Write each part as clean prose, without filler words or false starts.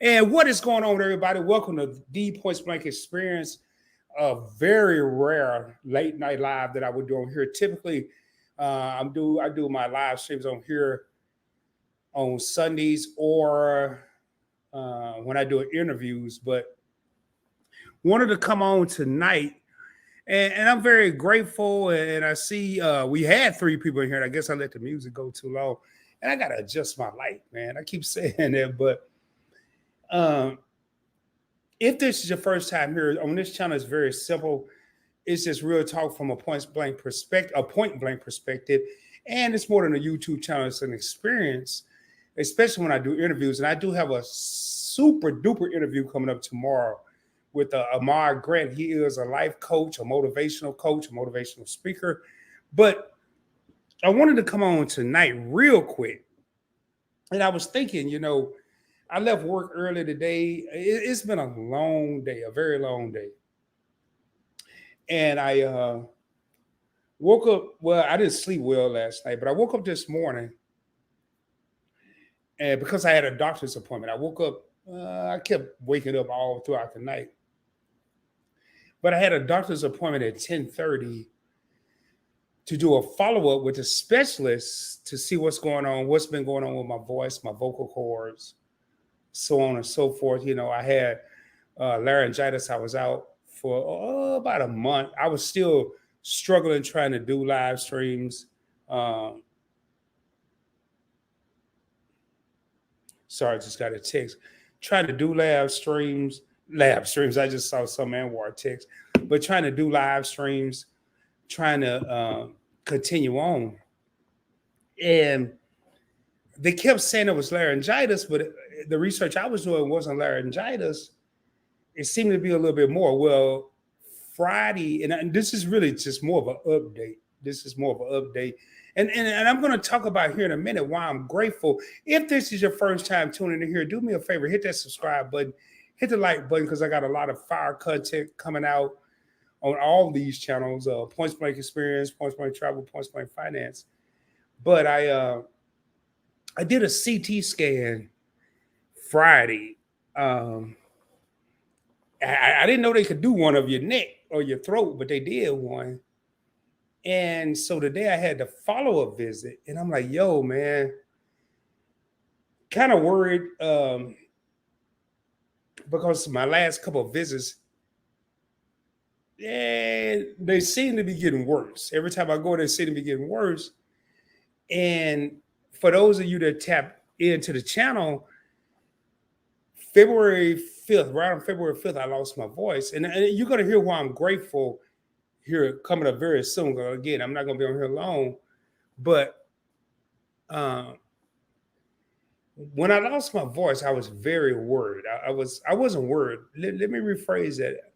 And what is going on with everybody? Welcome to the Point Blank Experience, a very rare late night live that I would do on here. Typically, I do my live streams on here on Sundays or when I do interviews. But wanted to come on tonight, and I'm very grateful. And I see we had three people in here. And I guess I let the music go too long, and I gotta adjust my light, man. I keep saying that, but. Um, if this is your first time here on this channel, it's very simple. It's just real talk from a point blank perspective, and it's more than a YouTube channel. It's an experience, especially when I do interviews. And I do have a super duper interview coming up tomorrow with Amar Grant. He is a life coach, a motivational speaker. But I wanted to come on tonight real quick, and I was thinking, I left work early today. It's been a long day, a very long day. And I woke up. Well, I didn't sleep well last night, but I woke up this morning. And because I had a doctor's appointment, I woke up. I kept waking up all throughout the night. But I had a doctor's appointment at 10:30 to do a follow-up with a specialist to see what's been going on with my voice, my vocal cords, so on and so forth. I had laryngitis. I was out for about a month. I was still struggling trying to do live streams. Sorry, I just got a text. Trying to do live streams. I just saw some Anwar text, but trying to do live streams, trying to continue on. And they kept saying it was laryngitis, but the research I was doing wasn't laryngitis. It seemed to be a little bit more. Well, Friday, and this is really just more of an update. And I'm going to talk about here in a minute why I'm grateful. If this is your first time tuning in here, do me a favor, hit that subscribe button, hit the like button, because I got a lot of fire content coming out on all these channels, Points Blank Experience, Points Blank Travel, Points Blank Finance. But I did a CT scan Friday. I didn't know they could do one of your neck or your throat, but they did one. And so today I had the follow-up visit, and I'm like, yo, man, kind of worried because my last couple of visits, they seem to be getting worse. Every time I go, they seem to be getting worse. And for those of you that tap into the channel, February 5th, right on February 5th, I lost my voice. And you're going to hear why I'm grateful here coming up very soon. Again, I'm not going to be on here long. But when I lost my voice, I was very worried. I wasn't worried. Let me rephrase that.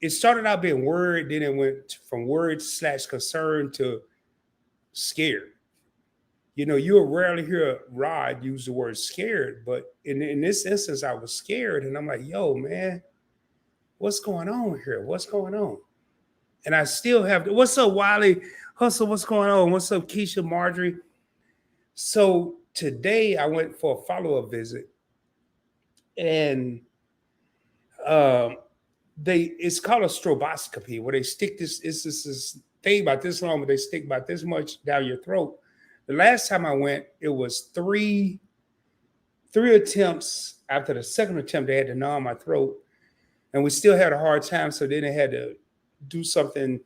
It started out being worried, then it went from worried / concerned to scared. You'll rarely hear Rod use the word scared, but in this instance, I was scared. And I'm like, yo, man, what's going on here? What's going on? And I still have, what's up, Wiley? Hustle, what's going on? What's up, Keisha, Marjorie? So today I went for a follow-up visit. And it's called a stroboscopy, where they stick this thing about this long, but they stick about this much down your throat. The last time I went, it was three attempts. After the second attempt, they had to numb my throat, and we still had a hard time. So then they had to do something,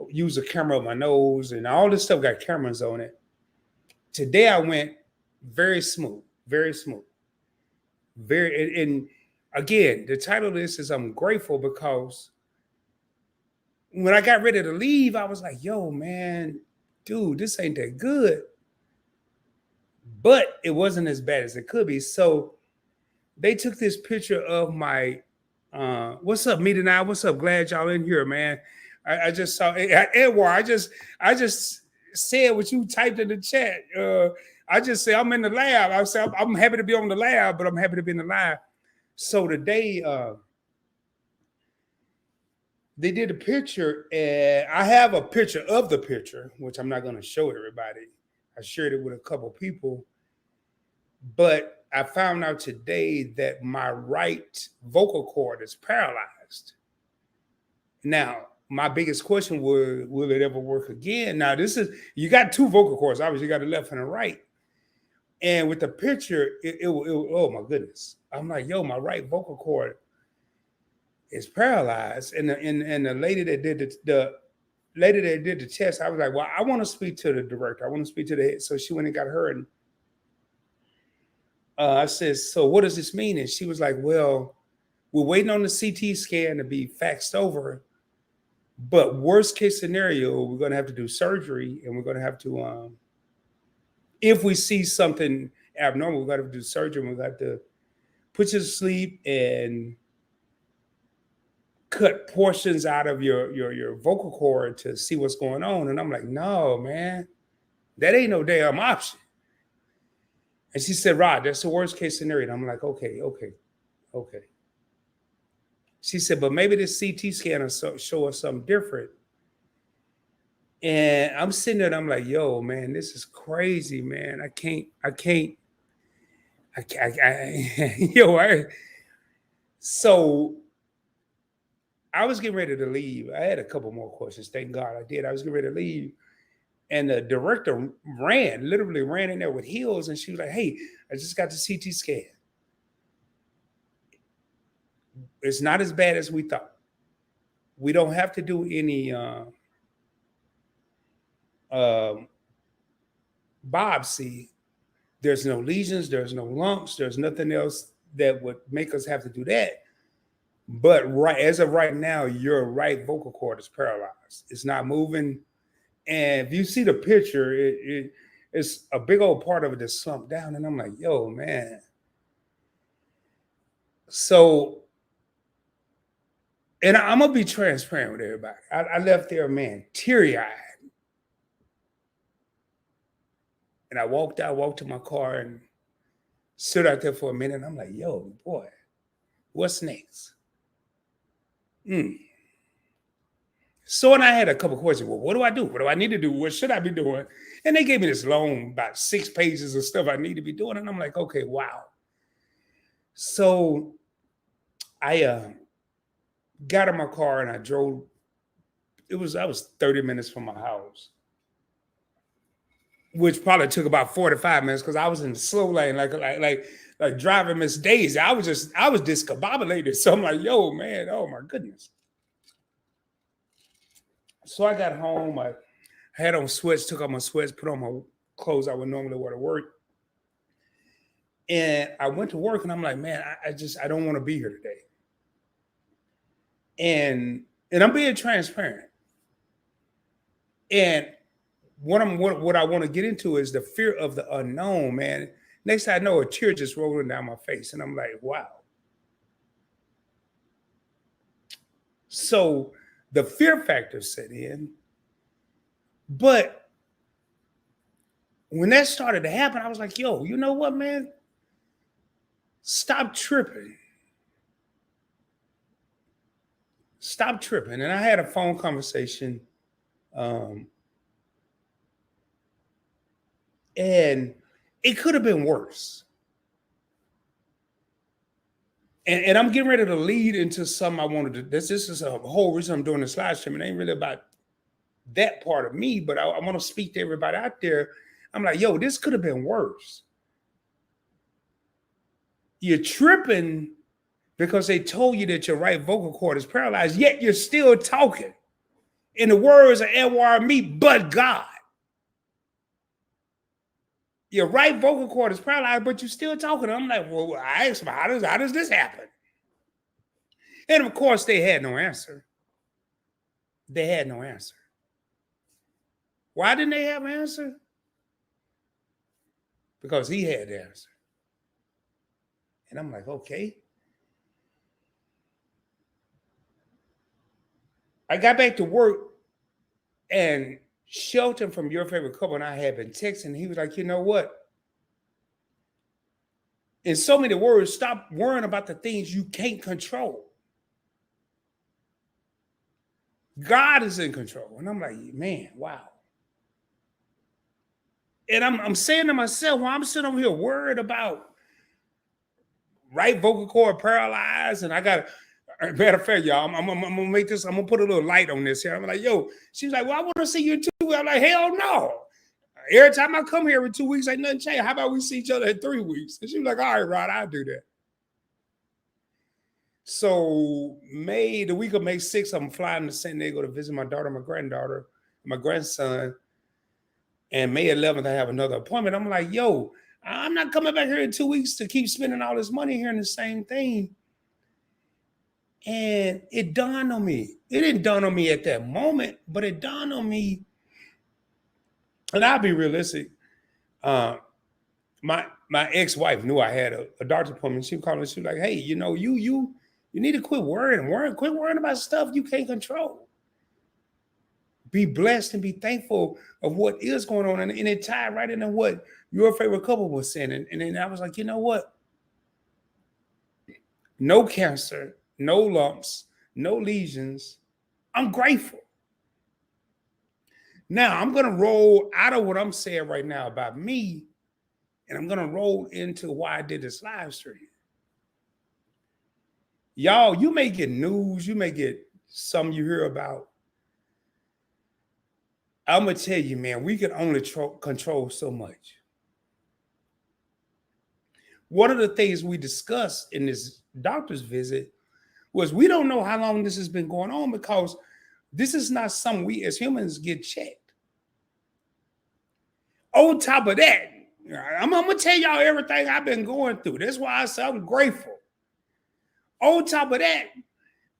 use a camera on my nose, and all this stuff got cameras on it. Today I went very smooth. And again, the title of this is I'm grateful, because when I got ready to leave, I was like, yo, man, dude, this ain't that good. But it wasn't as bad as it could be. So they took this picture of my, what's up, Meet and I? What's up? Glad y'all in here, man. I just saw, Edward, I just said what you typed in the chat. I just say I'm in the lab. I said I'm happy to be on the lab, but I'm happy to be in the lab. So today, they did a picture, and I have a picture of the picture, which I'm not going to show everybody. I shared it with a couple people, but I found out today that my right vocal cord is paralyzed. Now, my biggest question was, will it ever work again? Now, this is, you got two vocal cords. Obviously, you got the left and the right. And with the picture, oh my goodness. I'm like, yo, my right vocal cord is paralyzed. And the lady that did the lady that did the test, I was like, well, I want to speak to the director. I want to speak to the head. So she went and got her. And I said, so what does this mean? And she was like, well, we're waiting on the CT scan to be faxed over. But worst case scenario, we're going to have to do surgery, and we're going to have to, if we see something abnormal, we're going to have to do surgery. And we're going to have to put you to sleep and cut portions out of your vocal cord to see what's going on. And I'm like, no, man, that ain't no damn option. And she said, Rod, that's the worst case scenario. And I'm like, okay. She said, but maybe this CT scan will show us something different. And I'm sitting there and I'm like, yo, man, this is crazy, man. So I was getting ready to leave. I had a couple more questions. Thank God I did. I was getting ready to leave. And the director literally ran in there with heels. And she was like, hey, I just got the CT scan. It's not as bad as we thought. We don't have to do any biopsy. There's no lesions, there's no lumps, there's nothing else that would make us have to do that. But as of right now, your right vocal cord is paralyzed. It's not moving. And if you see the picture, it's a big old part of it that's slumped down. And I'm like, yo, man. So, and I'm going to be transparent with everybody. I left there, man, teary-eyed. And I walked to my car and stood out there for a minute. And I'm like, yo, boy, what's next? So, and I had a couple questions. Well, what do I do? What do I need to do? What should I be doing? And they gave me this long, about 6 pages of stuff I need to be doing. And I'm like, okay, wow. So I got in my car and I drove. I was 30 minutes from my house, which probably took about 45 minutes because I was in the slow lane, like driving Miss Daisy. I was discombobulated. So I'm like, yo, man, oh my goodness. So I got home. I had on sweats, took off my sweats, put on my clothes I would normally wear to work. And I went to work and I'm like, man, I don't want to be here today. And I'm being transparent. And what I want to get into is the fear of the unknown, man. Next thing I know, a tear just rolling down my face. And I'm like, wow. So the fear factor set in. But when that started to happen, I was like, yo, you know what, man? Stop tripping. Stop tripping. And I had a phone conversation. And it could have been worse. And I'm getting ready to lead into something I wanted to. This is a whole reason I'm doing this live stream. It ain't really about that part of me, but I want to speak to everybody out there. I'm like, yo, this could have been worse. You're tripping because they told you that your right vocal cord is paralyzed, yet you're still talking. In the words of Edward Mead, but God. Your right vocal cord is paralyzed, but you're still talking. I'm like, well, I asked them, how does this happen? And of course, they had no answer. They had no answer. Why didn't they have an answer? Because he had the answer. And I'm like, okay. I got back to work and Shelton from Your Favorite Couple and I had been texting. He was like, you know what? In so many words, stop worrying about the things you can't control. God is in control. And I'm like, man, wow. And I'm saying to myself, well, I'm sitting over here worried about right vocal cord paralyzed, and I got. Matter of fact, y'all, I'm gonna make this. I'm gonna put a little light on this here. I'm like, yo. She's like, well, I want to see you in 2 weeks. I'm like, hell no. Every time I come here every 2 weeks, ain't nothing changed. How about we see each other in 3 weeks? And she was like, all right, Rod, I'll do that. So the week of May 6th, I'm flying to San Diego to visit my daughter, my granddaughter, my grandson. And May 11th, I have another appointment. I'm like, yo, I'm not coming back here in 2 weeks to keep spending all this money hearing the same thing. And it dawned on me. It didn't dawn on me at that moment, but it dawned on me. And I'll be realistic. My ex-wife knew I had a doctor's appointment. She called me. She was like, "Hey, you know, you need to quit worrying. Quit worrying about stuff you can't control. Be blessed and be thankful of what is going on." And it tied right into what your favorite couple was saying. And then I was like, you know what? No cancer, no lumps, no lesions. I'm grateful. Now I'm going to roll out of what I'm saying right now about me, and I'm going to roll into why I did this live stream. Y'all, you may get news, you may get some you hear about. I'm going to tell you, man, we can only control so much. One of the things we discussed in this doctor's visit was we don't know how long this has been going on, because this is not something we as humans get checked. On top of that, I'm going to tell y'all everything I've been going through. That's why I say I'm grateful. On top of that,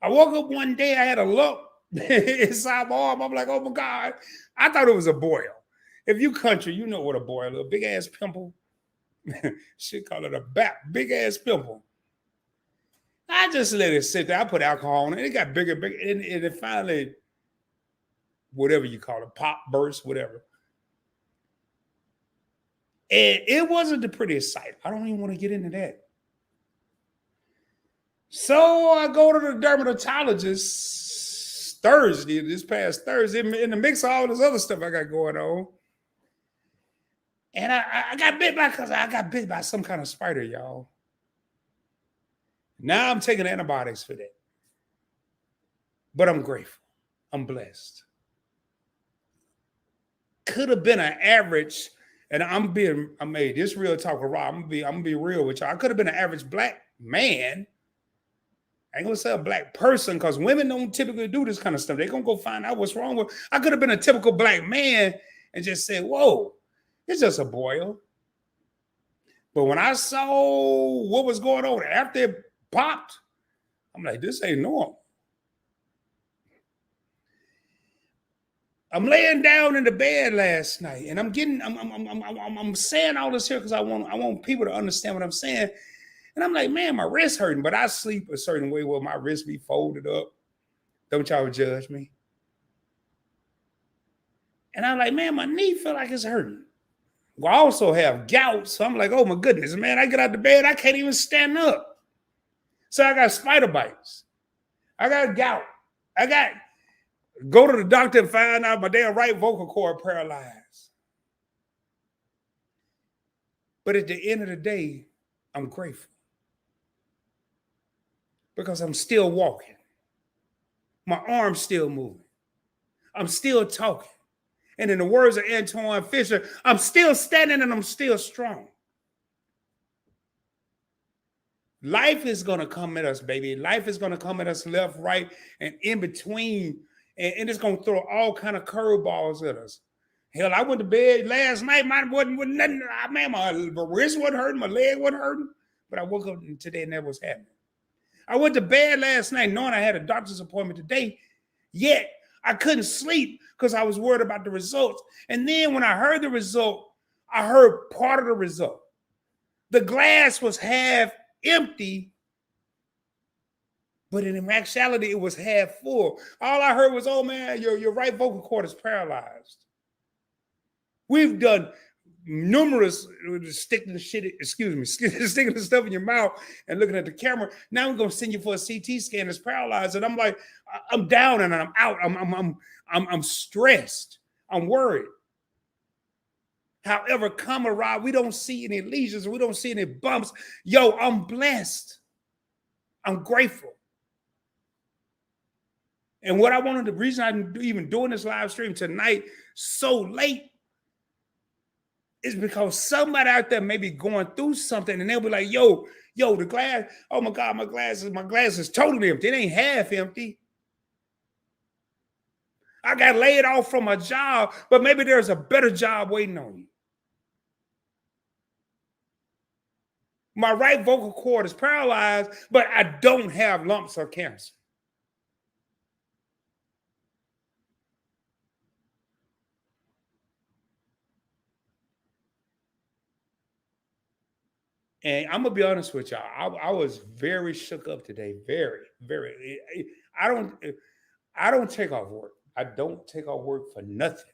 I woke up one day, I had a lump inside my arm. I'm like, oh my God. I thought it was a boil. If you country, you know what a boil is. A big ass pimple. Shit, call it a big ass pimple. I just let it sit there. I put alcohol on it. It got bigger, and it finally, whatever you call it, pop, burst, whatever. And it wasn't the prettiest sight. I don't even want to get into that. So I go to the dermatologist this past Thursday, in the mix of all this other stuff I got going on. And I got bit by some kind of spider, y'all. Now I'm taking antibiotics for that. But I'm grateful. I'm blessed. Could have been an average, and I made this real talk with Rob. I'm gonna be real with y'all. I could have been an average black man. I ain't gonna say a black person, because women don't typically do this kind of stuff. They're gonna go find out what's wrong with. I could have been a typical black man and just said, whoa, it's just a boil. But when I saw what was going on after it popped, I'm like, this ain't normal. I'm laying down in the bed last night, and I'm saying all this here because I want people to understand what I'm saying. And I'm like, man, my wrist hurting, but I sleep a certain way where my wrist be folded up. Don't y'all judge me. And I'm like, man, my knee feel like it's hurting. Well, I also have gout, so I'm like, oh my goodness, man, I get out of bed, I can't even stand up. So I got spider bites. I got gout. I got go to the doctor and find out my damn right vocal cord paralyzed. But at the end of the day, I'm grateful, because I'm still walking. My arm's still moving. I'm still talking. And in the words of Antoine Fisher, I'm still standing and I'm still strong. Life is going to come at us, baby. Life is going to come at us left, right, and in between. And it's going to throw all kind of curveballs at us. Hell, I went to bed last night. Mine wasn't nothing. Man, my wrist wasn't hurting. My leg wasn't hurting. But I woke up today and that was happening. I went to bed last night knowing I had a doctor's appointment today, yet I couldn't sleep because I was worried about the results. And then when I heard the result, I heard part of the result. The glass was half empty, but in actuality, it was half full. All I heard was, oh man, your right vocal cord is paralyzed. We've done numerous sticking the stuff in your mouth and looking at the camera. Now we're gonna send you for a CT scan that's paralyzed. And I'm like, I'm down and I'm out. I'm stressed. I'm worried. However, come around, we don't see any lesions, we don't see any bumps. Yo, I'm blessed. I'm grateful. And what I wanted, the reason I'm even doing this live stream tonight so late is because somebody out there may be going through something and they'll be like, yo, the glass, oh my God, my glass is totally empty. It ain't half empty. I got laid off from a job, but maybe there's a better job waiting on you. My right vocal cord is paralyzed, but I don't have lumps or cancer. And I'm gonna be honest with y'all. I was very shook up today. Very, very. I don't take off work. I don't take off work for nothing.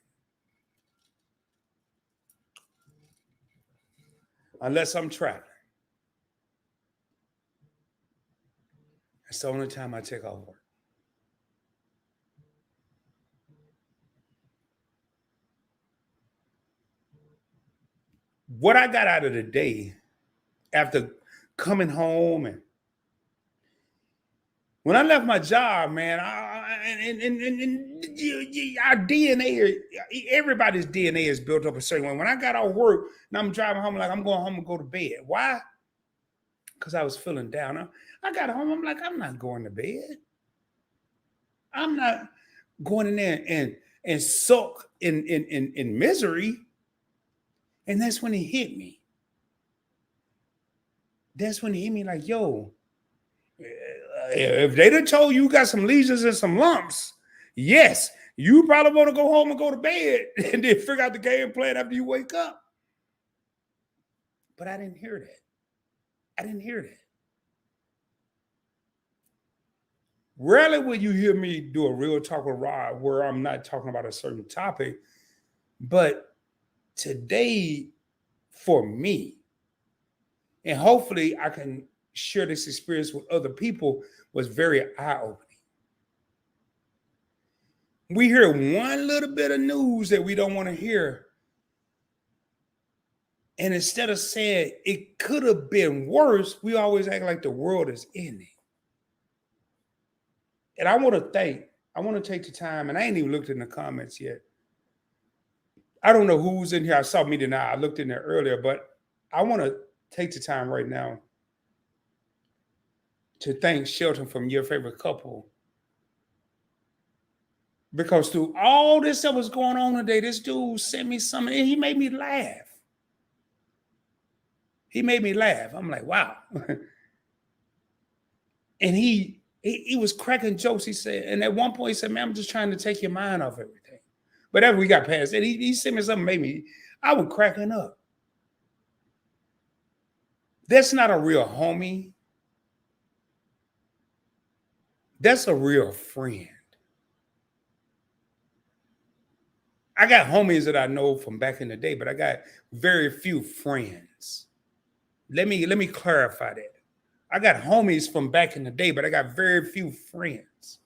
Unless I'm traveling. That's the only time I take off work. What I got out of the day after coming home and when I left my job, man, our DNA, everybody's DNA is built up a certain way. When I got off work and I'm driving home, like I'm going home and go to bed. Why? Because I was feeling down. I got home, I'm like, I'm not going to bed. I'm not going in there and sulk in misery. And that's when he hit me. That's when he hit me like, yo, if they done told you got some lesions and some lumps, yes, you probably want to go home and go to bed and then figure out the game plan after you wake up. But I didn't hear that. I didn't hear that. Rarely will you hear me do a real talk with Rod where I'm not talking about a certain topic. But today, for me, and hopefully I can share this experience with other people, was very eye-opening. We hear one little bit of news that we don't want to hear. And instead of saying it could have been worse, we always act like the world is ending. And I want to take the time, and I ain't even looked in the comments yet. I don't know who's in here. I saw me tonight. I looked in there earlier, but I want to take the time right now to thank Shelton from Your Favorite Couple. Because through all this that was going on today, this dude sent me something and he made me laugh. He made me laugh. I'm like, wow. And he was cracking jokes. He said, and at one point he said, man, I'm just trying to take your mind off everything. But after we got past it, he sent me something, I was cracking up. That's not a real homie. That's a real friend. I got homies that I know from back in the day, but I got very few friends. Let me clarify that. I got homies from back in the day, but I got very few friends.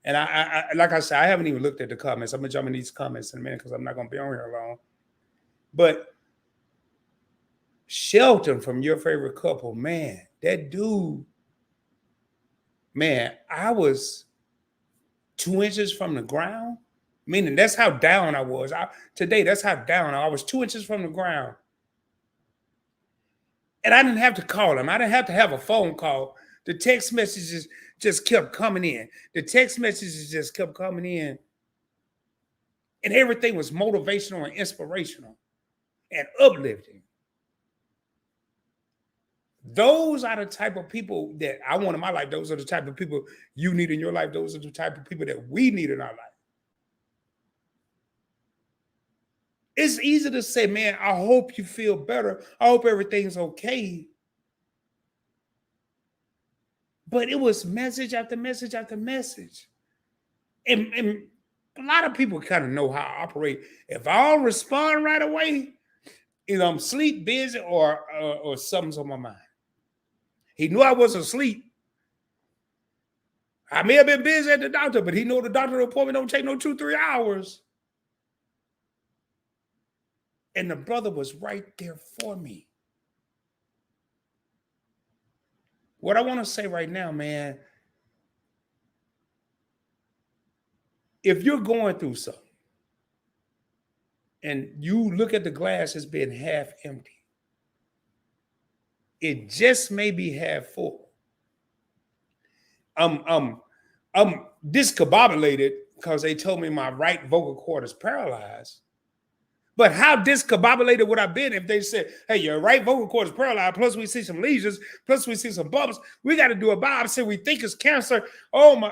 And I like I said, I haven't even looked at the comments. I'm gonna jump in these comments in a minute because I'm not gonna be on here long. But Shelton from Your Favorite Couple, man, that dude, man, I was 2 inches from the ground. Meaning that's how down I was. Today, that's how down I was, 2 inches from the ground. And I didn't have to call him. I didn't have to have a phone call. The text messages just kept coming in. The text messages just kept coming in. And everything was motivational and inspirational and uplifting. Those are the type of people that I want in my life. Those are the type of people you need in your life. Those are the type of people that we need in our life. It's easy to say, man, I hope you feel better. I hope everything's okay. But it was message after message after message. And a lot of people kind of know how I operate. If I don't respond right away, either I'm sleep busy or something's on my mind. He knew I wasn't asleep. I may have been busy at the doctor, but he knew the doctor appointment don't take no 2-3 hours. And the brother was right there for me. What I want to say right now, man, if you're going through something and you look at the glass as being half empty, it just may be half full. I'm discombobulated because they told me my right vocal cord is paralyzed. But how discombobulated would I have been if they said, hey, your right vocal cord is paralyzed, plus we see some lesions, plus we see some bumps. We got to do a biopsy. We think it's cancer. Oh, my.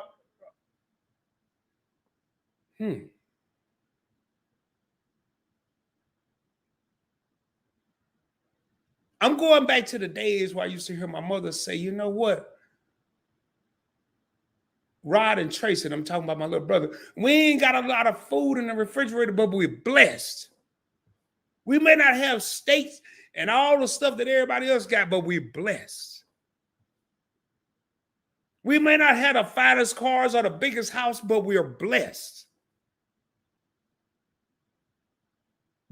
I'm going back to the days where I used to hear my mother say, you know what? Rod and Tracy, and I'm talking about my little brother, we ain't got a lot of food in the refrigerator, but we're blessed. We may not have steaks and all the stuff that everybody else got, but we're blessed. We may not have the finest cars or the biggest house, but we are blessed.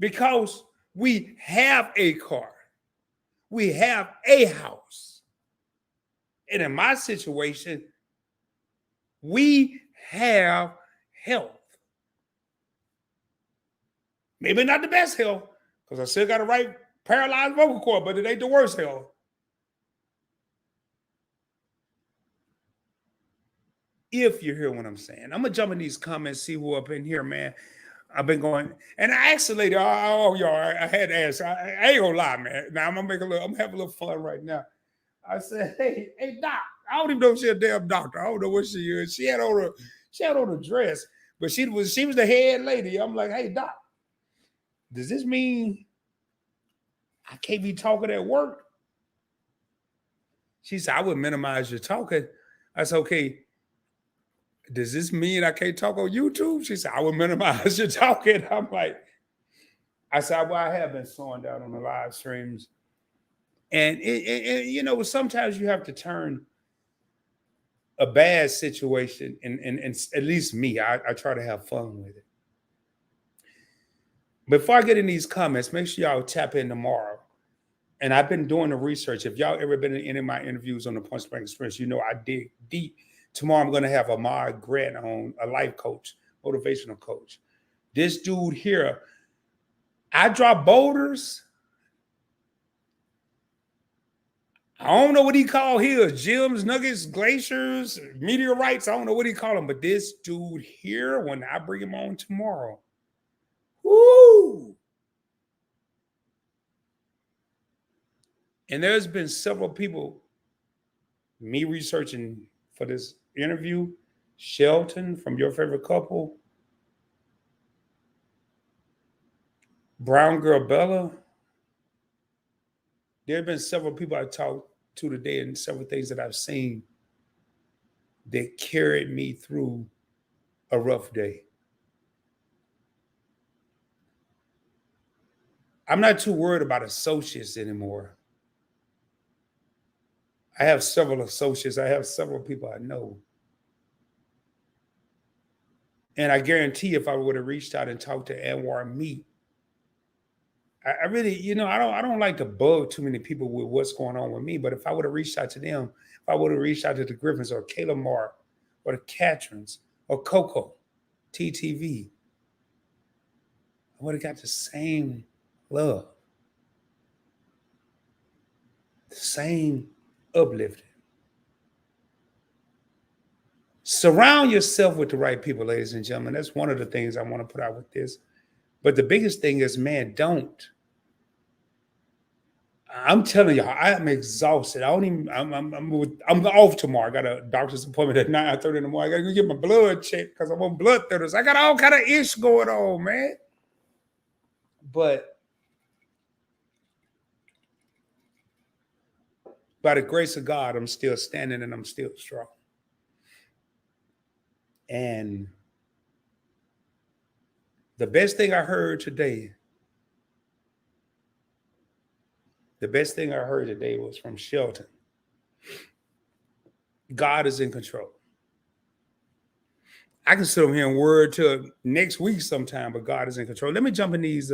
Because we have a car. We have a house. And in my situation, we have health. Maybe not the best health, because I still got a right paralyzed vocal cord, but it ain't the worst health. If you hear what I'm saying, I'm gonna jump in these comments, see who up in here, man. I've been going, and I asked the lady, y'all, I had to ask. I ain't gonna lie, man. Now I'm gonna have a little fun right now. I said, hey, doc. I don't even know if she's a damn doctor. I don't know what she is. She had on a dress, but she was the head lady. I'm like, hey, doc, does this mean I can't be talking at work? She said, I would minimize your talking. I said, okay, does this mean I can't talk on YouTube? She said, I would minimize your talking. I'm like, I said, well, I have been slowing down on the live streams. And, you know, sometimes you have to turn a bad situation, and at least me, I try to have fun with it. Before I get in these comments, make sure y'all tap in tomorrow. And I've been doing the research. If y'all ever been in any of my interviews on the Point Blank Experience, you know I dig deep. Tomorrow I'm going to have Ahmad Grant on, a life coach, motivational coach. This dude here, I drop boulders. I don't know what he called here, gems, nuggets, glaciers, meteorites. I don't know what he called them, but this dude here, when I bring him on tomorrow, woo! And there's been several people, me researching for this interview, Shelton from Your Favorite Couple, Brown Girl Bella. There have been several people I talked to today and several things that I've seen that carried me through a rough day. I'm not too worried about associates anymore. I have several associates. I have several people I know. And I guarantee if I would have reached out and talked to Anwar Meat, I really, you know, I don't like to bug too many people with what's going on with me. But if I would have reached out to them, if I would have reached out to the Griffins or Kayla Mark or the Catrins or Coco, TTV, I would have got the same love, the same uplifting. Surround yourself with the right people, ladies and gentlemen. That's one of the things I want to put out with this. But the biggest thing is, man, don't. I'm telling y'all, I am exhausted. I don't even. I'm off tomorrow. I got a doctor's appointment at 9:30 in the morning. I got to go get my blood checked because I'm on blood thinners. I got all kind of ish going on, man. But by the grace of God, I'm still standing and I'm still strong. And the best thing I heard today, was from Shelton. God is in control. I can sit over here and word till next week sometime, but God is in control. Let me jump in these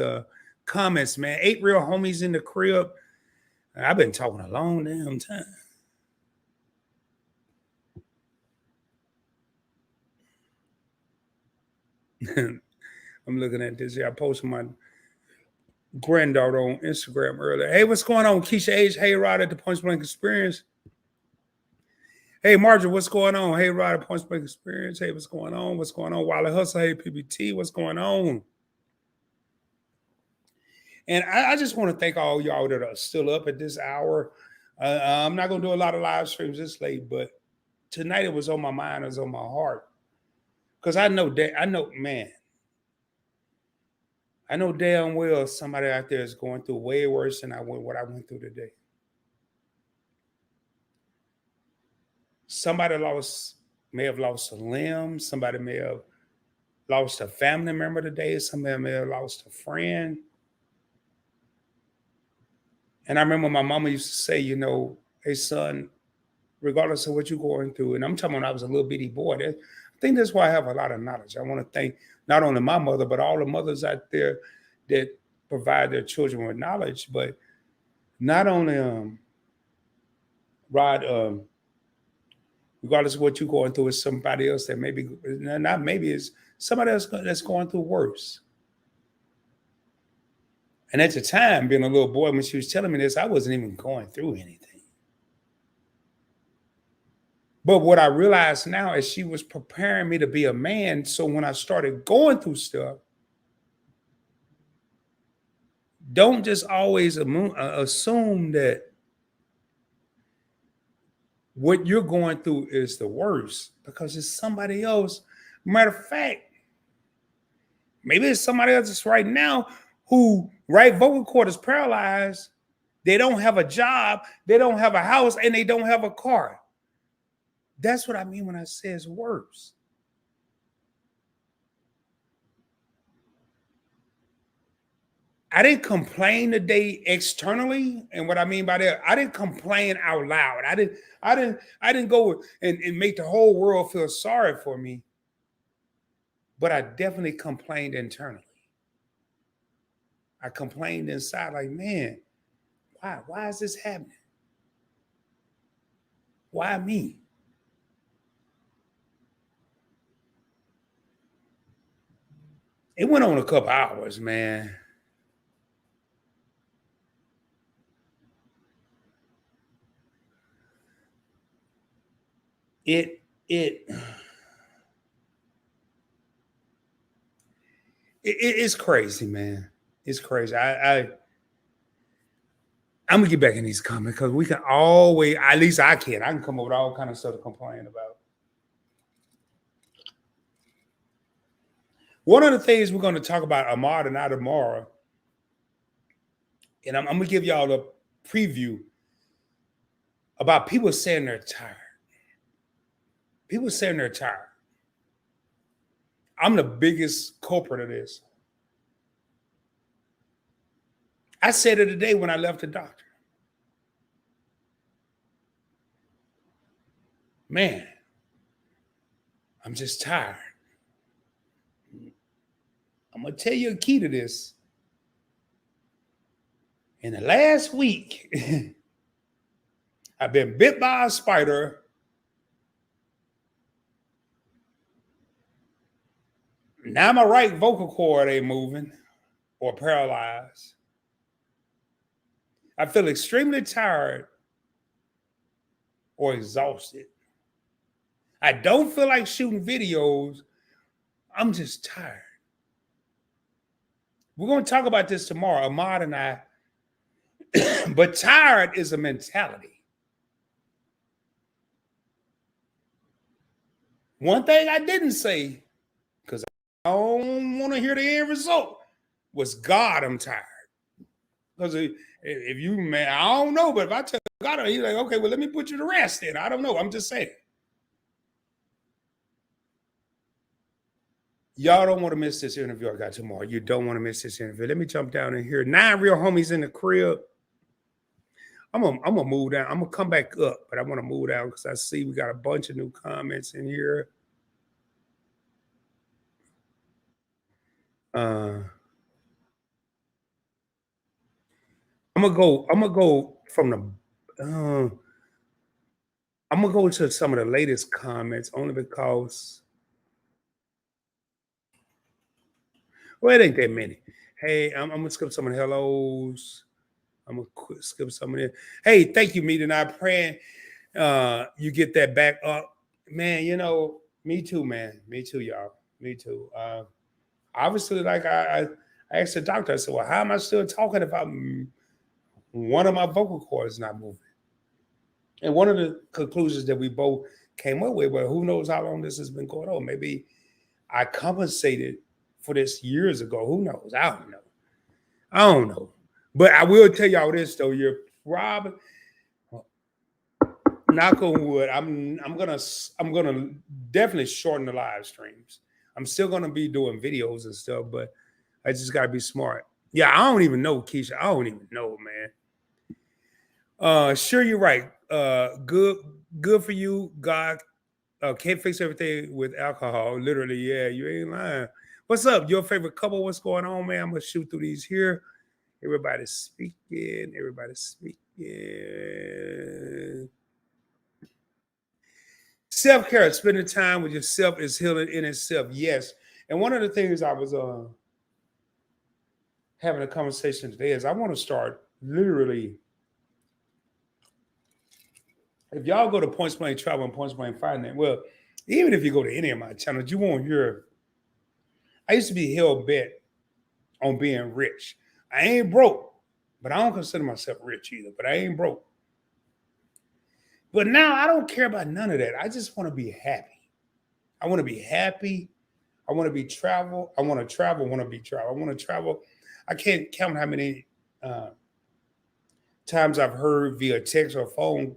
comments, man. 8 real homies in the crib. I've been talking a long damn time. I'm looking at this here. I posted my granddaughter on Instagram earlier. Hey, what's going on? Keisha H. Hey, Rod at the Point Blank Experience. Hey, Marjorie, what's going on? Hey, Rod at Point Blank Experience. Hey, what's going on? What's going on? Wiley Hustle. Hey, PBT. What's going on? And I just want to thank all y'all that are still up at this hour. I'm not going to do a lot of live streams this late, but tonight it was on my mind. It was on my heart. Because I know, man, I know damn well somebody out there is going through way worse than what I went through today. Somebody may have lost a limb. Somebody may have lost a family member today. Somebody may have lost a friend. And I remember my mama used to say, you know, hey, son, regardless of what you're going through, and I'm talking when I was a little bitty boy, I think that's why I have a lot of knowledge. I want to thank not only my mother, but all the mothers out there that provide their children with knowledge. But not only, Rod, regardless of what you're going through, is somebody else that maybe, not maybe, is somebody else that's going through worse. And at the time, being a little boy, when she was telling me this, I wasn't even going through anything. But what I realized now is she was preparing me to be a man. So when I started going through stuff, don't just always assume that what you're going through is the worst, because it's somebody else. Matter of fact, maybe it's somebody else that's right now who right vocal cord is paralyzed. They don't have a job, they don't have a house, and they don't have a car. That's what I mean when I say it's worse. I didn't complain today externally, and what I mean by that, I didn't complain out loud. I didn't go and make the whole world feel sorry for me. But I definitely complained internally. I complained inside, like, man, why is this happening? Why me? It went on a couple hours, man. It's crazy, man. It's crazy. I'm gonna get back in these comments because we can always, at least I can come up with all kind of stuff to complain about. One of the things we're going to talk about, Ahmad and I, tomorrow, and I'm gonna give y'all a preview about people saying they're tired. People saying they're tired. I'm the biggest culprit of this. I said it today when I left the doctor. Man, I'm just tired. I'm going to tell you a key to this. In the last week, I've been bit by a spider. Now my right vocal cord ain't moving or paralyzed. I feel extremely tired or exhausted. I don't feel like shooting videos. I'm just tired. We're going to talk about this tomorrow, Ahmad and I. But tired is a mentality. One thing I didn't say, because I don't want to hear the end result, was God, I'm tired. Because if you, man, I don't know, but if I tell God, he's like, okay, well, let me put you to rest then. I don't know. I'm just saying. Y'all don't want to miss this interview I got tomorrow. You don't want to miss this interview. Let me jump down in here. 9 real homies in the crib. I'm gonna move down. I'm gonna come back up, but I want to move down because I see we got a bunch of new comments in here. I'm gonna go from the. I'm gonna go to some of the latest comments only because well, it ain't that many. Hey, I'm gonna skip some of the hellos. I'm gonna skip some of it. Hey, thank you, Meet, and I praying you get that back up, man. You know, me too, man. Me too, y'all. Me too. Obviously, like I asked the doctor, I said, "Well, how am I still talking if I'm one of my vocal cords not moving?" And one of the conclusions that we both came up with, well, who knows how long this has been going on? Maybe I compensated for this years ago. Who knows? I don't know. I don't know. But I will tell y'all this though. You're probably knock on wood. I'm gonna definitely shorten the live streams. I'm still gonna be doing videos and stuff, but I just gotta be smart. Yeah, I don't even know, Keisha. I don't even know, man. Sure, you're right. Good for you. God can't fix everything with alcohol. Literally, yeah, you ain't lying. What's up? Your favorite couple? What's going on, man? I'm gonna shoot through these here. Everybody's speaking. Everybody's speaking. Self-care, spending time with yourself is healing in itself. Yes. And one of the things I was having a conversation today is I want to start literally. If y'all go to Points Blank Travel and Points Blank Finance, well, even if you go to any of my channels, you won't hear. I used to be hell bent on being rich. I ain't broke, but I don't consider myself rich either. But I ain't broke. But now I don't care about none of that. I just want to be happy. I want to be happy. I want to be travel. I want to travel. I want to be travel. I want to travel. I can't count how many times I've heard via text or phone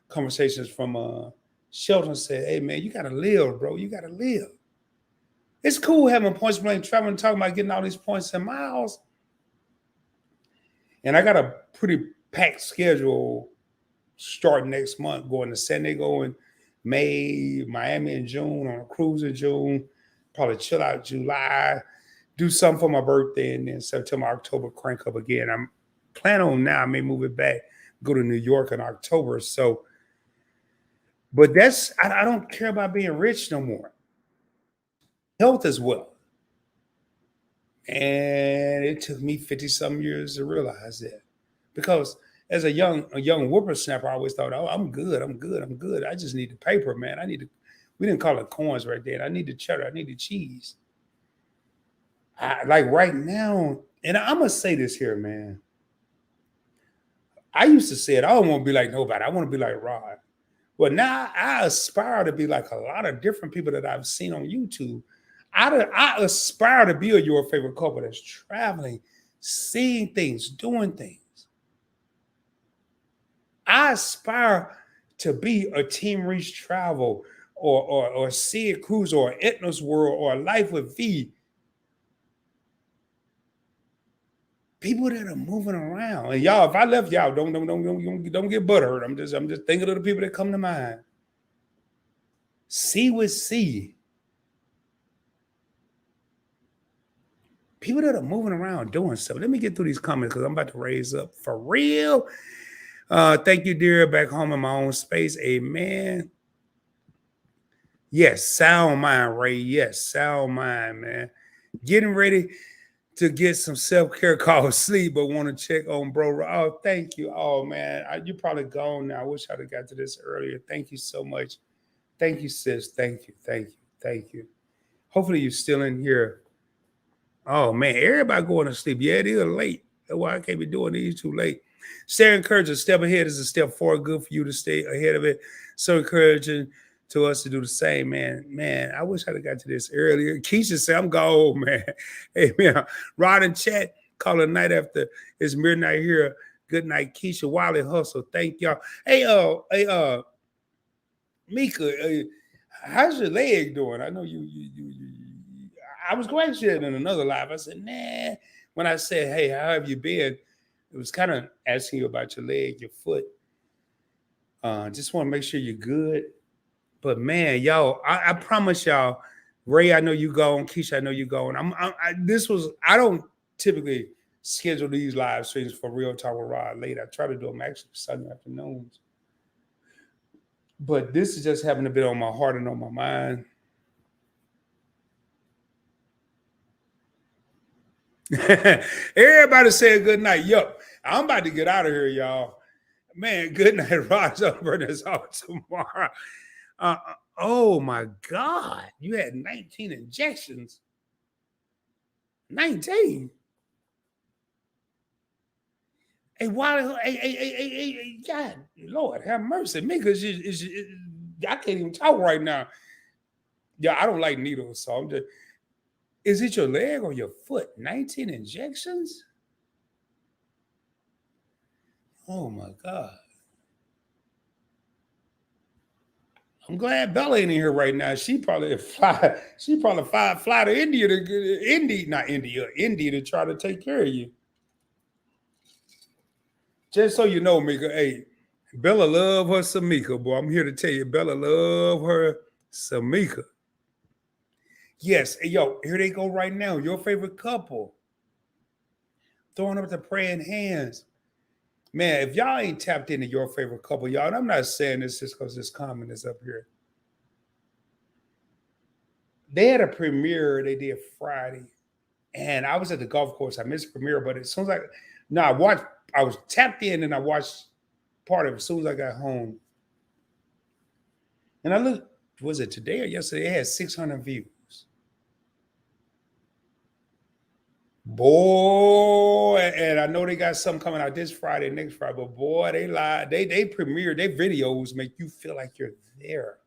conversations from Shelton said, "Hey man, you gotta live, bro. You gotta live." It's cool having points blank traveling, talking about getting all these points and miles. And I got a pretty packed schedule starting next month, going to San Diego in May, Miami in June, on a cruise in June, probably chill out July, do something for my birthday, and then September, October, crank up again. I'm planning on now, I may move it back, go to New York in October. So, but I don't care about being rich no more. Health as well. And it took me 50 some years to realize that. Because as a young whippersnapper, I always thought, oh, I'm good, I'm good, I'm good. I just need the paper, man. We didn't call it coins right then. I need the cheddar, I need the cheese. Like right now, and I'm gonna say this here, man. I used to say it, I don't want to be like nobody. I want to be like Rod. Well, now I aspire to be like a lot of different people that I've seen on YouTube. I aspire to be your favorite couple that's traveling, seeing things, doing things. I aspire to be a Team Reach Travel or See It Cruise or Etnos World or Life with V. People that are moving around. And y'all, if I left y'all, don't get butthurt. I'm just thinking of the people that come to mind. See with C. People that are moving around doing stuff. Let me get through these comments because I'm about to raise up for real. Thank you, dear. Back home in my own space. Amen. Yes, sound mind, Ray. Yes, sound mind, man. Getting ready to get some self-care called sleep, but want to check on bro. Oh, thank you. Oh man, you're probably gone now. I wish I'd have got to this earlier. Thank you so much. Thank you, sis. Thank you. Thank you. Thank you. Hopefully you're still in here. Oh man, everybody going to sleep. Yeah, it is late. That's why I can't be doing these too late. Stay encouraging. Step ahead is a step forward. Good for you to stay ahead of it. So encouraging to us to do the same, man. Man, I wish I'd have got to this earlier. Keisha said, I'm gone, man. Hey, man. Rod and chat, call it night after it's midnight here. Good night, Keisha. Wiley Hustle. Thank y'all. Hey, Mika, how's your leg doing? I know you I was questioning in another live. I said, nah. When I said, hey, how have you been? It was kind of asking you about your leg, your foot. Just want to make sure you're good. But man, y'all, I promise y'all, Ray, I know you gone. Keisha, I know you gone. I don't typically schedule these live streams for Real Talk with Rod late. I try to do them actually Sunday afternoons. But this is just having a bit on my heart and on my mind. Everybody say good night. Yup. I'm about to get out of here, y'all. Man, good night, Rod. It's out tomorrow. Oh my God. You had 19 injections. 19. Hey, why? Hey, God, Lord, have mercy, me, because I can't even talk right now. Yeah, I don't like needles, so I'm just. Is it your leg or your foot? 19 injections? Oh my God. I'm glad Bella ain't in here right now. She probably fly to India India to try to take care of you. Just so you know, Mika, hey, Bella love her Samika, boy. I'm here to tell you, Bella love her Samika. Yes, hey, yo, here they go right now. Your favorite couple. Throwing up the praying hands. Man, if y'all ain't tapped into your favorite couple, y'all, and I'm not saying this just because this comment is up here. They had a premiere they did Friday, and I was at the golf course. I missed the premiere, but as soon as I was tapped in and I watched part of it as soon as I got home. And I looked, was it today or yesterday? It had 600 views. Boy, and I know they got something coming out this Friday, next Friday, but boy, they lied. They premiere, their videos make you feel like you're there.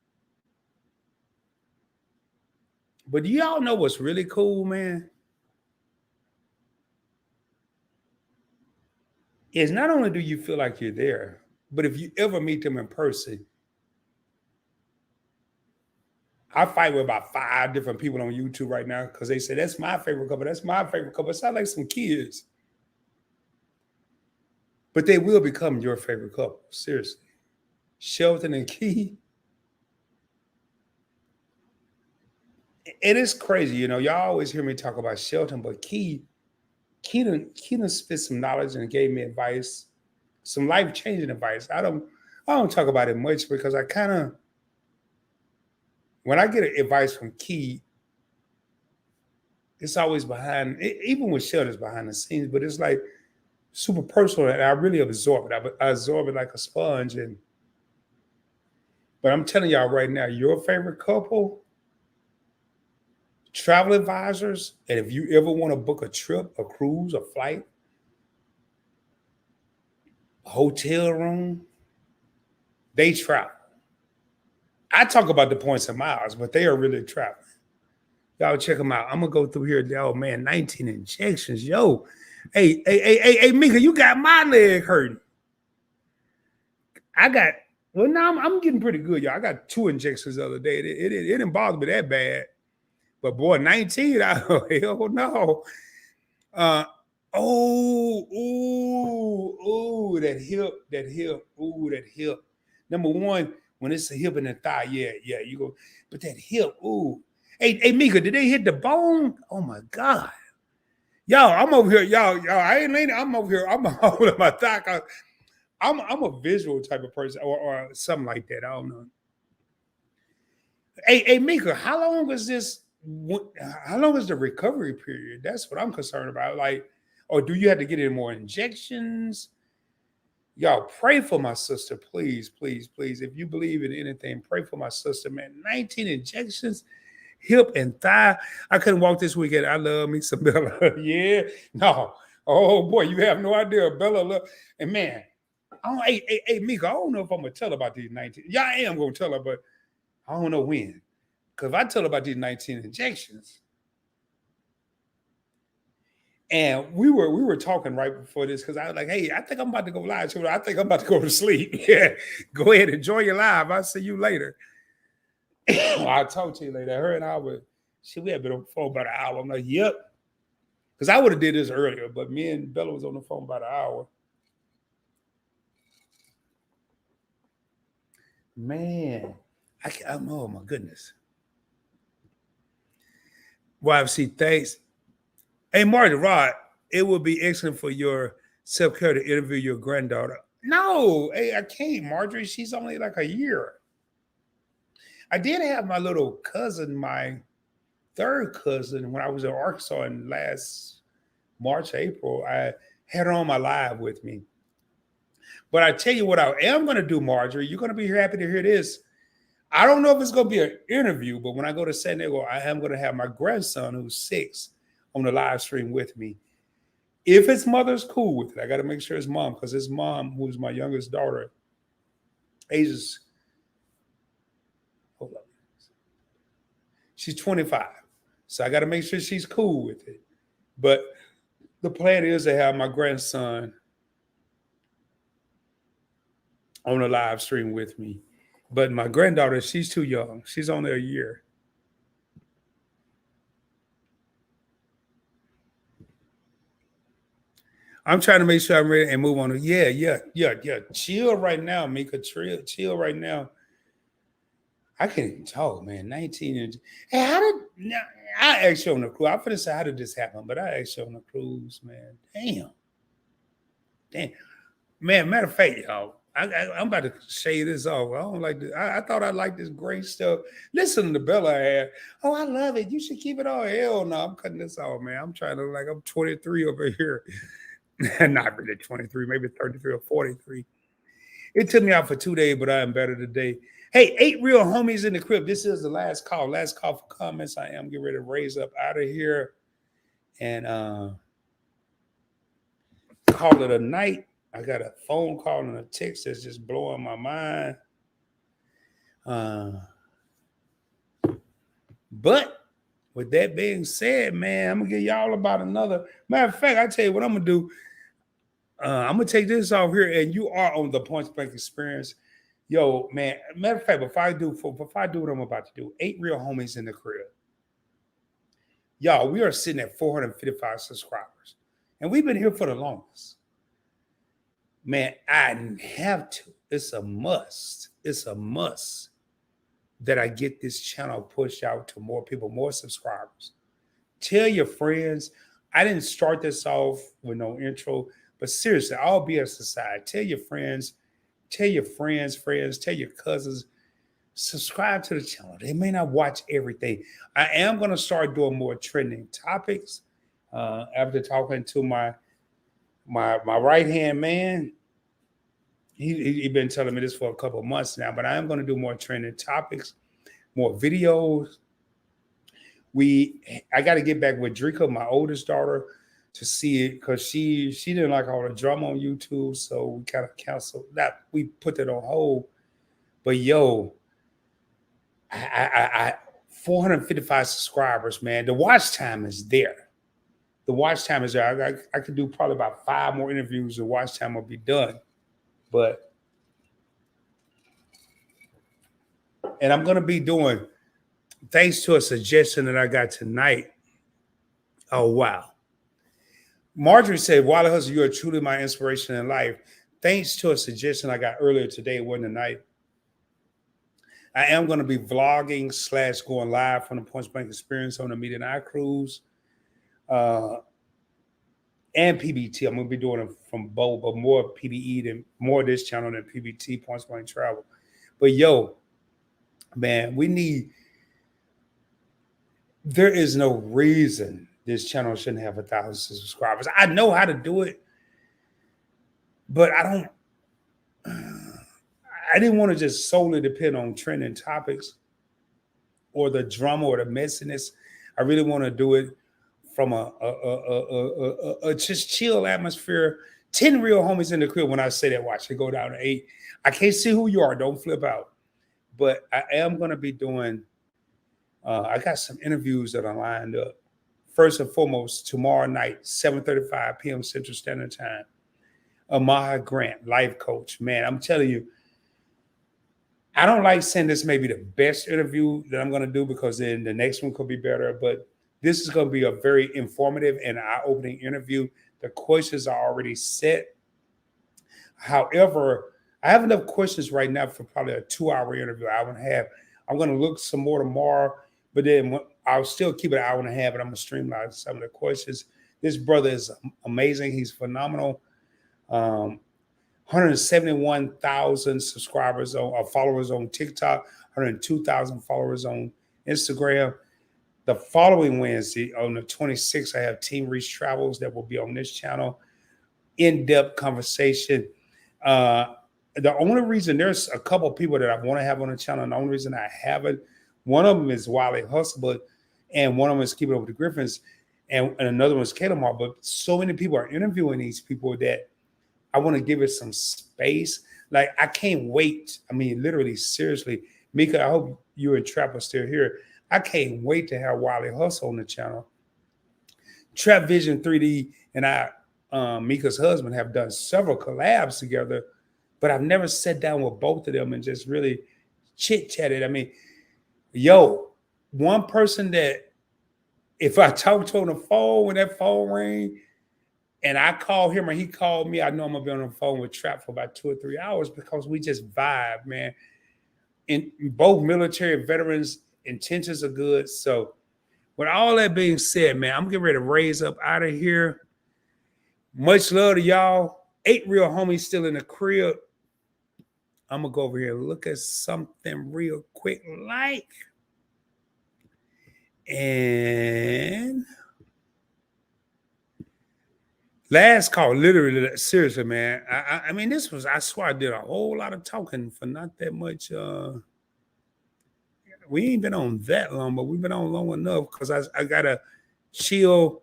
But do y'all know what's really cool, man? Is not only do you feel like you're there, but if you ever meet them in person, I fight with about 5 different people on YouTube right now because they say that's my favorite couple. That's my favorite couple. It sounds like some kids. But they will become your favorite couple. Seriously. Shelton and Key. It is crazy, you know. Y'all always hear me talk about Shelton, but Key done spit some knowledge and gave me advice, some life-changing advice. I don't talk about it much because I kind of, when I get advice from Key, it's always behind, even with Shelton's behind the scenes, but it's like super personal and I really absorb it. I absorb it like a sponge. But I'm telling y'all right now, your favorite couple, travel advisors, and if you ever want to book a trip, a cruise, a flight, a hotel room, they travel. I talk about the points and miles, but they are really traveling. Y'all check them out. I'm gonna go through here. Oh man, 19 injections. Yo, hey, Mika, you got my leg hurting. Now I'm getting pretty good, y'all. I got 2 injections the other day. It didn't bother me that bad. But boy, 19, hell no. That hip. Number one, when it's a hip and a thigh, yeah, you go. But that hip, ooh. Hey, Mika, did they hit the bone? Oh my God. Y'all, I'm over here, y'all. I ain't leaning. I'm over here. I'm holding my thigh. I'm a visual type of person, or something like that. I don't know. Hey, Mika, how long is this? How long is the recovery period? That's what I'm concerned about. Like, or do you have to get any more injections? Y'all pray for my sister, please. If you believe in anything, pray for my sister, man. 19 injections, hip and thigh. I couldn't walk this weekend. I love me some Bella. Yeah, no. Oh boy, you have no idea. Bella love. And man, hey, Mika, I don't know if I'm gonna tell her about these 19. Yeah, I am gonna tell her, but I don't know when. Because if I tell her about these 19 injections, and we were talking right before this because I was like, hey, I think I'm about to go live. I think I'm about to go to sleep. Yeah, go ahead, enjoy your live. I'll see you later. I'll talk to you later. Her and I we had been on the phone about an hour. I'm like, yep. Because I would have did this earlier, but me and Bella was on the phone about an hour. Man, oh my goodness. YFC, thanks. Hey, Marty Rod, it would be excellent for your self-care to interview your granddaughter. No, hey, I can't, Marjorie. She's only like a year. I did have my little cousin, my third cousin, when I was in Arkansas in last March, April. I had her on my live with me. But I tell you what I am going to do, Marjorie. You're going to be happy to hear this. I don't know if it's going to be an interview, but when I go to San Diego, I am going to have my grandson, who's 6, on the live stream with me. If his mother's cool with it, I got to make sure his mom, because his mom, who's my youngest daughter, ages, hold on, she's 25. So I got to make sure she's cool with it. But the plan is to have my grandson on a live stream with me. But my granddaughter, she's too young. She's only a year. I'm trying to make sure I'm ready and move on. Yeah. Chill right now, Mika. Chill right now. I can't even talk, man. 19 and hey, how did I asked you on the cruise? I'm finna say how did this happen, but I asked you on the cruise, man. Damn. Man, matter of fact, y'all. I'm about to shade this off. I don't like this. I thought I liked this great stuff. Listen to the Bella had. Oh, I love it. You should keep it on. Hell no, I'm cutting this off, man. I'm trying to like I'm 23 over here. Not really 23, maybe 33 or 43. It took me out for 2 days, but I am better today. Hey, 8 real homies in the crib. This is the last call. Last call for comments. I am getting ready to raise up out of here and call it a night. I got a phone call and a text that's just blowing my mind. But with that being said, man, I'm gonna give y'all about another. Matter of fact, I tell you what I'm gonna do. I'm gonna take this off here, and you are on the Point Blank Experience. Yo, man. Matter of fact, before I do what I'm about to do, 8 real homies in the crib. Y'all, we are sitting at 455 subscribers, and we've been here for the longest. Man, I have to. It's a must. It's a must that I get this channel pushed out to more people, more subscribers. Tell your friends. I didn't start this off with no intro, but seriously, all BS aside, tell your friends, tell your friends, tell your cousins, subscribe to the channel. They may not watch everything. I am going to start doing more trending topics after talking to my right hand man. He been telling me this for a couple of months now, but I am going to do more trending topics, more videos. I got to get back with Drika, my oldest daughter, to see it because she didn't like all the drama on YouTube, so we kind of canceled that. We put that on hold. But yo, I 455 subscribers, man. The watch time is there. The watch time is there. I could do probably about 5 more interviews. The watch time will be done. But and I'm gonna be doing, thanks to a suggestion that I got tonight. Oh wow. Marjorie said, Wally Hustle, you are truly my inspiration in life. Thanks to a suggestion I got earlier today, it wasn't tonight. I am going to be vlogging / going live from the Point Blank Experience on the Media and I Cruise and PBT. I'm going to be doing it from both, but more PBE than more of this channel than PBT, Point Blank Travel. But yo, man, there is no reason this channel shouldn't have 1,000 subscribers. I know how to do it, but I didn't want to just solely depend on trending topics or the drama or the messiness. I really want to do it from a just chill atmosphere. 10 real homies in the crib. When I say that, watch it go down to 8. I can't see who you are. Don't flip out. But I am going to be doing, I got some interviews that are lined up. First and foremost, tomorrow night, 7:35 p.m. Central Standard Time. Amaha Grant, life coach. Man, I'm telling you, I don't like saying this may be the best interview that I'm going to do because then the next one could be better. But this is going to be a very informative and eye-opening interview. The questions are already set. However, I have enough questions right now for probably a 2-hour interview. I'm going to look some more tomorrow, but then I'll still keep it an hour and a half, and I'm going to streamline some of the questions This brother is amazing. He's phenomenal. 171,000 subscribers or followers on TikTok, 102,000 followers on Instagram. The following Wednesday, on the 26th, I have Team Reach Travels that will be on this channel. In-depth conversation. The only reason there's a couple of people that I want to have on the channel, and the only reason I haven't, one of them is Wiley Hustle, and one of them is Keeping Up with the Griffins, and another one is Kalamar. But so many people are interviewing these people that I want to give it some space. Like, I can't wait. I mean, literally, seriously, Mika, I hope you and Trap are still here. I can't wait to have Wiley Hustle on the channel. Trap Vision 3D and Mika's husband, have done several collabs together, but I've never sat down with both of them and just really chit-chatted. I mean, one person that if I talk to on the phone, when that phone rang, and I call him or he called me, I know I'm gonna be on the phone with Trap for about 2 or 3 hours because we just vibe, man. And both military veterans, intentions are good. So with all that being said, man, I'm getting ready to raise up out of here. Much love to y'all. 8 Real homies still in the crib. I'm gonna go over here and look at something real quick, and last call, literally, seriously, man. I mean, I swear I did a whole lot of talking for not that much. We ain't been on that long, but we've been on long enough because I gotta chill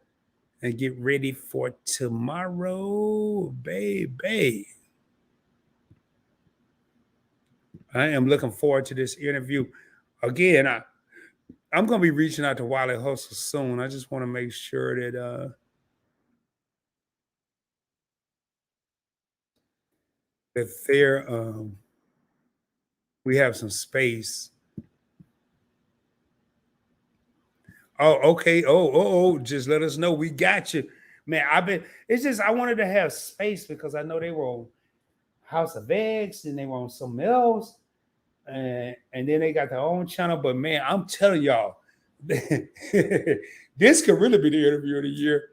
and get ready for tomorrow, baby. I am looking forward to this interview. Again, I'm gonna be reaching out to Wiley Hustle soon. I just want to make sure that there we have some space. Oh, okay. Oh, just let us know. We got you. Man, it's just I wanted to have space because I know they were on House of X and they were on something else. And then they got their own channel. But man, I'm telling y'all, this could really be the interview of the year.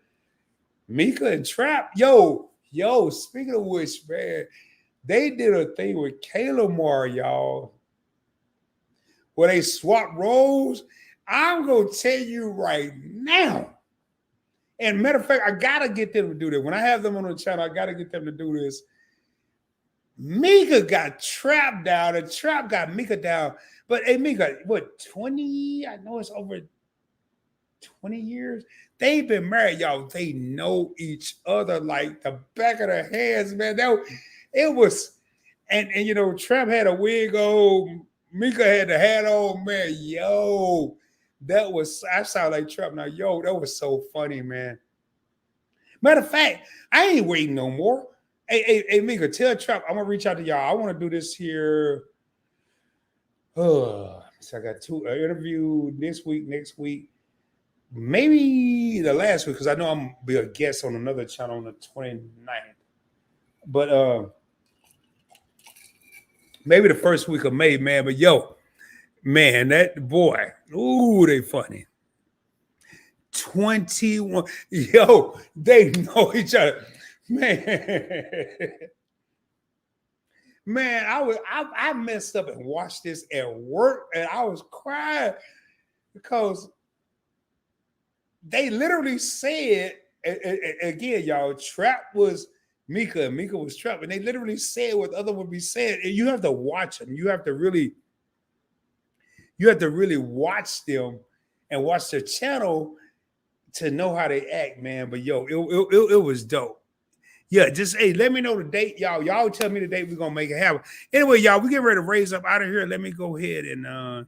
Mika and Trap, yo. Speaking of which, man, they did a thing with Kalamar, y'all, where they swapped roles. I'm gonna tell you right now. And matter of fact, I gotta get them to do that. When I have them on the channel, I gotta get them to do this. Mika got Trap down, and Trap got Mika down. But hey, Mika, what, 20? I know it's over 20 years. They've been married, y'all. They know each other like the back of their hands, man. It was, and Trap had a wig on, Mika had the hat on, man. I sound like Trap now. That was so funny, man. Matter of fact, I ain't waiting no more. Hey, Mika, tell Trap I'm gonna reach out to y'all. I want to do this here. So I got two interview this week, next week, maybe the last week because I know I'm gonna be a guest on another channel on the 29th. But maybe the first week of May, man. But man, that boy, ooh, they funny. 21, they know each other, man. Man, I messed up and watched this at work, and I was crying because they literally said, again, y'all, Trap was Mika, and Mika was Trap, and they literally said what the other would be saying. And you have to watch them. You have to really watch them and watch their channel to know how they act, man. But it was dope. Yeah, just hey, let me know the date, y'all. Y'all tell me the date we're gonna make it happen. Anyway, y'all, we get ready to raise up out of here. Let me go ahead and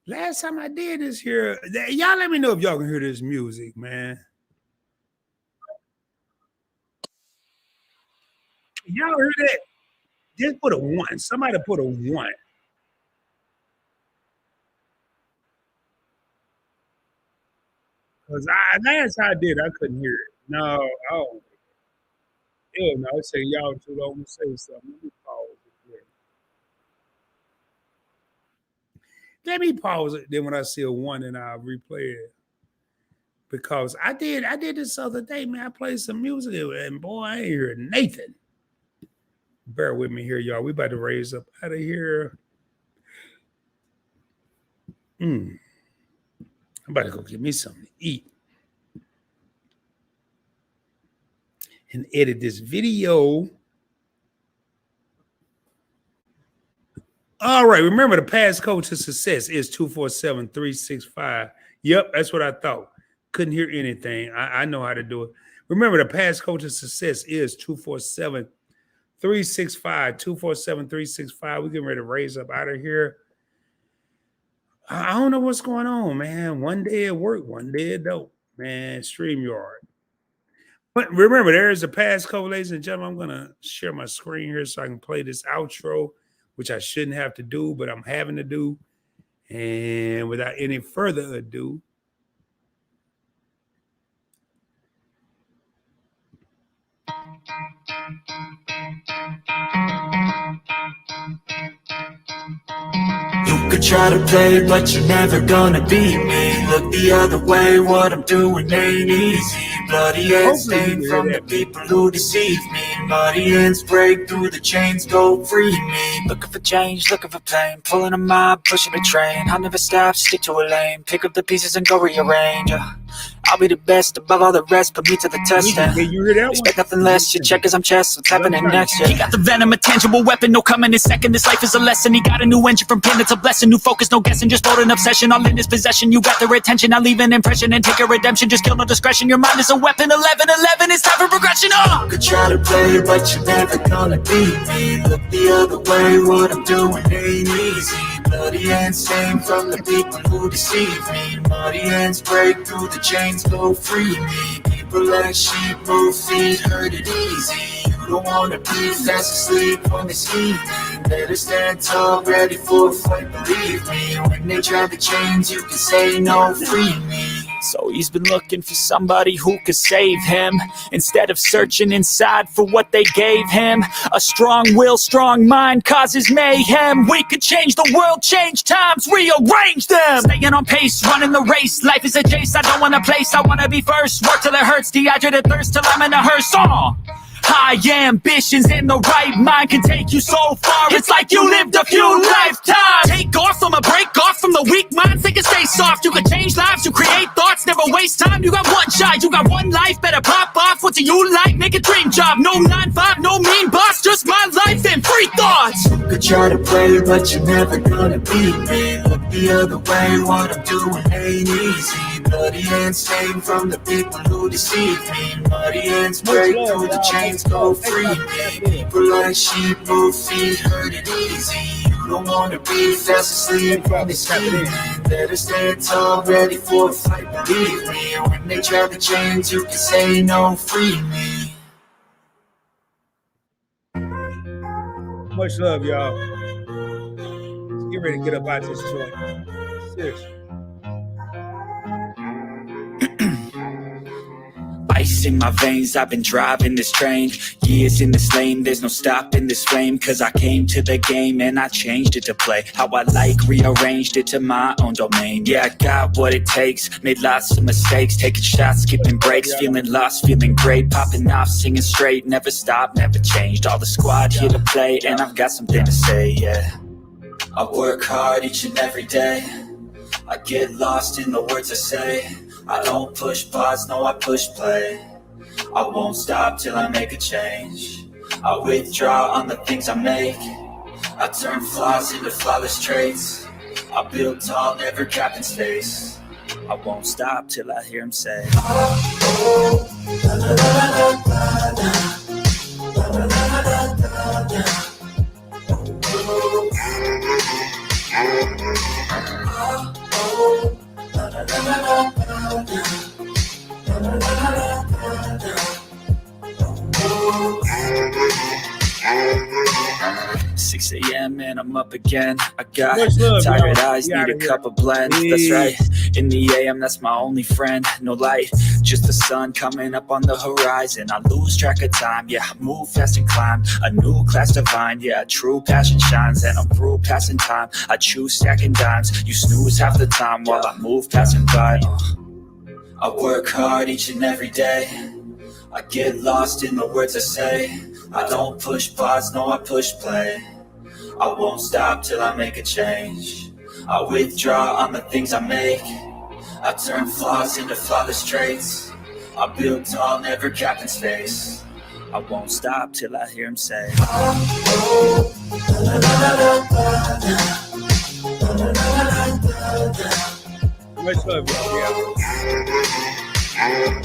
last time I did this here, y'all let me know if y'all can hear this music, man. Y'all heard that? Just put a one. Somebody put a one. Because last time I did, I couldn't hear it. No, oh, hell no. I say y'all too long to say something. Let me pause it. Let me pause it. Then when I see a one, then I'll replay it. because I did this other day, man. I played some music and boy, I ain't hear Nathan. Bear with me here, y'all. We about to raise up out of here. I'm about to go get me something to eat and edit this video. All right. Remember, the passcode to success is 247365. Yep, that's what I thought. Couldn't hear anything. I know how to do it. Remember, the passcode to success is 247365. 247365. We're getting ready to raise up out of here. I don't know what's going on, man. One day at work, one day at dope, man. StreamYard. But remember, there is a passcode, ladies and gentlemen. I'm going to share my screen here so I can play this outro, which I shouldn't have to do, but I'm having to do. And without any further ado, you could try to play, but you're never gonna beat me. Look the other way, what I'm doing ain't easy. Bloody ends stained from the people who deceive me. Muddy ends break through the chains, go free me. Looking for change, looking for pain. Pulling a mob, pushing a train. I'll never stop, stick to a lane. Pick up the pieces and go rearrange. I'll be the best above all the rest, put me to the test. Expect nothing less, your check is I'm chest, what's happening next? He got the venom, a tangible weapon, no coming in second. This life is a lesson, he got a new engine from pain, it's a blessing. New focus, no guessing, just load an obsession. All in his possession, you got their attention. I leave an impression and take a redemption, just kill no discretion. Your mind is a weapon, 11-11, it's time for progression. You could try to play, but you're never gonna beat me. Look the other way, what I'm doing ain't easy. Bloody ends stained from the people who deceive me. Muddy ends break through the chains, go free me. People like sheep move feet, hurt it easy. You don't wanna be fast asleep on this evening. Better stand tall, ready for a fight, believe me. When they try the chains, you can say no, free me. So he's been looking for somebody who could save him, instead of searching inside for what they gave him. A strong will, strong mind causes mayhem. We could change the world, change times, rearrange them. Staying on pace, running the race. Life is a chase, I don't want a place, I wanna be first. Work till it hurts, dehydrated thirst till I'm in a hearse. High ambitions in the right mind can take you so far. It's like you lived a few lifetimes. Take off from a break off from the weak minds. They can stay soft. You can change lives. You create thoughts. Never waste time. You got one shot. You got one life. Better pop off. What do you like? Make a dream job. No 9-5. No mean boss. Just my life and free thoughts. You could try to play, but you're never gonna beat me. Look the other way. What I'm doing ain't easy. Bloody ends stained from the people who deceive me. Muddy ends break through the chains, go free me. People like sheep move feet, hurt it easy. You don't wanna be fast asleep on this evening. Better stand tall, ready for a fight, believe me. When they try the chains, you can say no, free me. Much love, y'all. Let's get ready to get up out this joint. Seriously. Ice in my veins, I've been driving this train. Years in this lane, there's no stopping this flame. Cause I came to the game and I changed it to play how I like, rearranged it to my own domain. Yeah, I got what it takes, made lots of mistakes. Taking shots, skipping breaks, feeling lost, feeling great. Popping off, singing straight, never stopped, never changed. All the squad here to play and I've got something to say, yeah. I work hard each and every day. I get lost in the words I say. I don't push pause, no I push play. I won't stop till I make a change. I withdraw on the things I make. I turn flaws into flawless traits. I build tall, never capped in space. I won't stop till I hear him say, oh, la, la, la, la, la, la, la, la, la, 6 a.m. and I'm up again. I got tired eyes, need a cup of blend. That's right, in the AM, that's my only friend. No light, just the sun coming up on the horizon. I lose track of time, yeah, I move fast and climb. A new class divine, yeah, true passion shines. And I'm through passing time, I choose stacking dimes. You snooze half the time while I move passing by. I work hard each and every day. I get lost in the words I say. I don't push pause, no, I push play. I won't stop till I make a change. I withdraw on the things I make. I turn flaws into flawless traits. I build tall, never capped in space. I won't stop till I hear him say, Much love, y'all. Yeah.